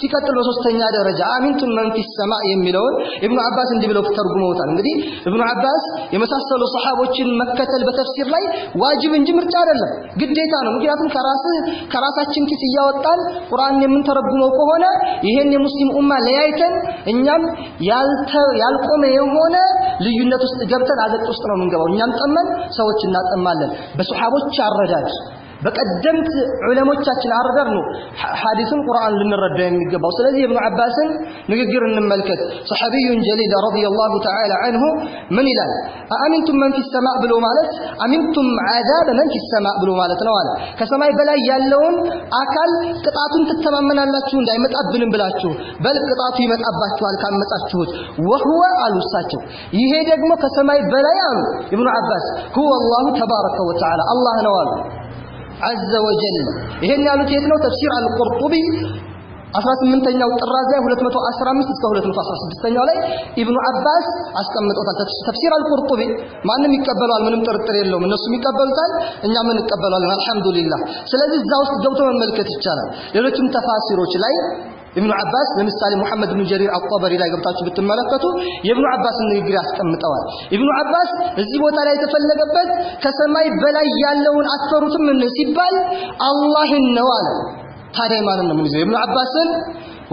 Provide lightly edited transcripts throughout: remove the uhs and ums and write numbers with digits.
ሲቀጥል በሶስተኛ ደረጃ አሚንቱም መን ፊ ሰማዕ የሚለውን ኢብኑ አባስ እንዲህ ብለው ተርጉመውታል እንግዲህ ኢብኑ አባስ የመሳሰሉ ሱሐቦችን መከተል በተፍሲር ላይ ዋጅብ እንጂ ምርጫ አይደለም ግዴታ ነው ምክንያቱም ከራሳችን ኪስ እያወጣን ቁርአን የምንተረጉመው ከሆነ ይሄን የሙስሊም ኡማ ለያይተን እኛም ያልቆመ የሆነ ልዩነት ውስጥ ገብተን አዘቅት ውስጥ ነው የምንገባው እኛም ጠመን ሰዎች እናጠማለን በሱሐቦች አረዳድ በቀደምት ዑለሞቻችን አረዳድ ነው ሐዲስን ቁርአን ልንረዳ የሚገባው ስለዚህ ኢብኑ አባስን ንግግር እንመልከት ሰሐቢዩን ጀሊል ረዲየላሁ ተዓላ ዐንሁ ምን ይላል አሚንቱም መን ፊ ሰማዕ ብሎ ማለት አሚንቱም አዛብ መን ፊ ሰማዕ ብሎ ማለት ነው አለ ከሰማይ በላይ ያለውን አካል ቅጣቱን ትተማመናላችሁ እንዳይመጣብንም ብላችሁ በል ቅጣቱ ይመጣባችኋል ካመጻችሁት ወሁወ አሉሳቸው ይሄ ደግሞ ከሰማይ በላይ አሉ ኢብኑ አባስ ሁወ አላሁ ተባረከ ወተዓላ አላህ ነው አሉ عز وجل ይሄን ያሉት የት ነው ተፍሲር አልቁርጡቢ 18ኛው ጥራዝ ላይ 215 እስከ 216ኛው ላይ ኢብኑ አባስ አስቀምጠውታል ተፍሲር አልቁርጡቢ ማንንም ይቀበላል ምንም ጥርጥር የለውም እነሱም ይቀበሉታል እኛም እንቀበላለን አልহামዱሊላህ ስለዚህ እዛ ውስጥ ገብቶ መመልከት ይቻላል ሌሎችም ተፋሲሮች ላይ ኢብኑ አባስ ለምሳሌ መሐመድ ኢብኑ ጀሪር አልጠበሪ ላይ ገብታችሁ ብትመለከቱ የኢብኑ አባስ ንግግር ያስቀምጠዋል ኢብኑ አባስ እዚህ ቦታ ላይ የተፈለገበት ከሰማይ በላይ ያለውን አትፈሩትም ሲባል አላህን ነው አለ ታዲያ ማንን ነው የሚይዘው ኢብኑ አባስን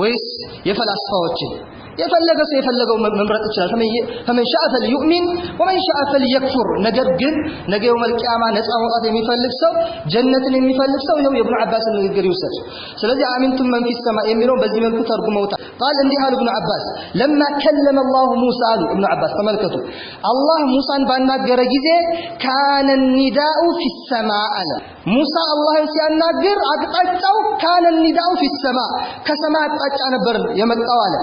ወይስ የፈላስፋዎችን የፈለገ ሰው የፈለገው መምረጥ ይችላል فمن شاء فليؤمن ومن شاء فليكفر ነገር ግን ነገ የውመል ቂያማ ነፃ መውጣት የሚፈልግ ሰው ጀነትን የሚፈልግ ሰው ይሄው የኢብኑ አባስን ንግግር ይወሰድ ስለዚህ አሚንቱም መን ፊ ሰማዕ የሚለው በዚህ መልኩ ተርጉመውታል قال እንዲህ አሉ ኢብኑ አባስ لما كلم الله موسى አሉ ኢብኑ አባስ ተመልከቱ አላህ ሙሳን ባናገረ ጊዜ كان النداء في السماء አለ ሙሳ አላህን ሲያናግር አቅጣጫው كان النداء في السماء ከሰማይ አቅጣጫ ነበር የመጣው አለ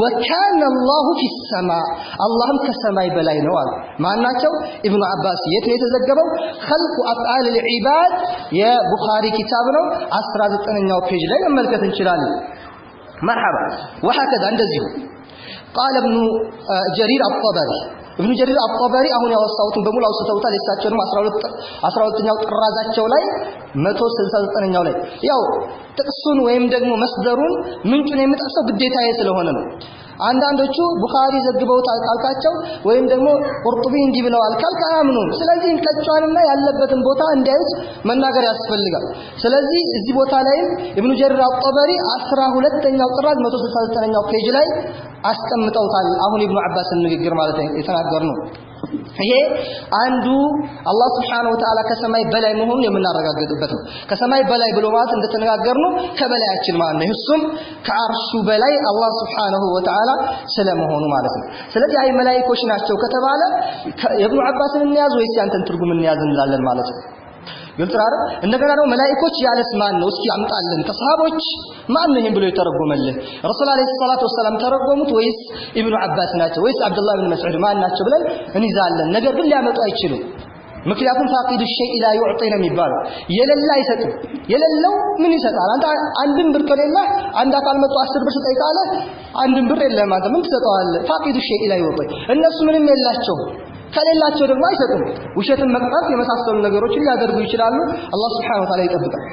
وكان الله في السماء اللهم كسماء بلاي ነው አሉ ማናቸው ኢብኑ አባስ የት ነው የተዘገበው خلق افعال العباد የቡኻሪ ኪታብ ነው 19ኛው ፔጅ ላይ መመልከት እንችላለን مرحبا وهكذا እንደዚሁ قال ابن جرير الطبري ابن جرير الطبري አሁን ያወሳውትን በሙሉ አውስተውታል የሳቸውንም 12ኛው ጥራዛቸው ላይ 169ኛው ላይ ያው ጥቅሱን ወይም ደግሞ መስደሩን ምንጩን የሚጠቅሰው ግዴታዬ ስለሆነ ነው አንዳንዶቹ ቡኻሪ ዘግበውታል ካልካቸው ወይም ደግሞ ቁርጡቢ እንዲህ ብለዋል ካልካምኑም ስለዚህ እንቀጫውንና ያለበትን ቦታ እንዲያዩት መናገር ያስፈልጋል ስለዚህ እዚህ ቦታ ላይ ኢብኑ ጀሪር አልጠበሪ 12ኛው ጥራዝ 169ኛው ፔጅ ላይ አስቀምጠውታል አሁን ኢብኑ አባስን ንግግር ማለት የተናገርነው ይሄ አንዱ አላህ Subhanahu Wa Ta'ala ከሰማይ በላይ መሆኑን የምናረጋግጥበት ነው ከሰማይ በላይ ብሎ ማለት እንደተነጋገርነው ከበላያችን ማለት ነው እሱም ከአርሹ በላይ አላህ Subhanahu Wa Ta'ala ስለመሆኑ ማለት ነው ስለዚህ አይ መላእክቶች ናቸው ከተባለ ኢብኑ አባስን እንያዝ ወይስ ያንተን ትርጉም እንያዝ እንላለን ማለት ነው ግልጽ አይደል እንደገና ደግሞ መላእክቶች ያለስ ማን ነው እስኪ አምጣልን ከሰሃቦች ማን ነው ይሄን ብሎ የተረጎመልን ረሱል አለይሂ ሰላቱ ወሰለም ተረጎሙት ወይስ ኢብኑ አባስ ናቸው ወይስ አብዱላህ ኢብኑ መስዑድ ማን ናቸው ብለን እንይዛለን ነገር ግን ሊያመጡ አይችሉም ምክንያቱም فاقد الشيء لا يعطي ነው የሚባለው የሌላ አይሰጥም የሌለው ምን ይሰጣል አንድን ብር ከሌላ አንድ አካል መጥቶ 10 ብር ስጠይ ካለ አንድን ብር የለም አንተ ምን ትሰጠዋለህ فاقد الشيء لا يعطي እነሱ ምንም የላቸው ከሌላቸው ደግሞ አይሰጡም ውሸትን መቅጣት የመሳሰሉ ነገሮችን ሊያደርጉ ይችላሉ አላህ Subhanahu Wa Ta'ala ይጠብቃል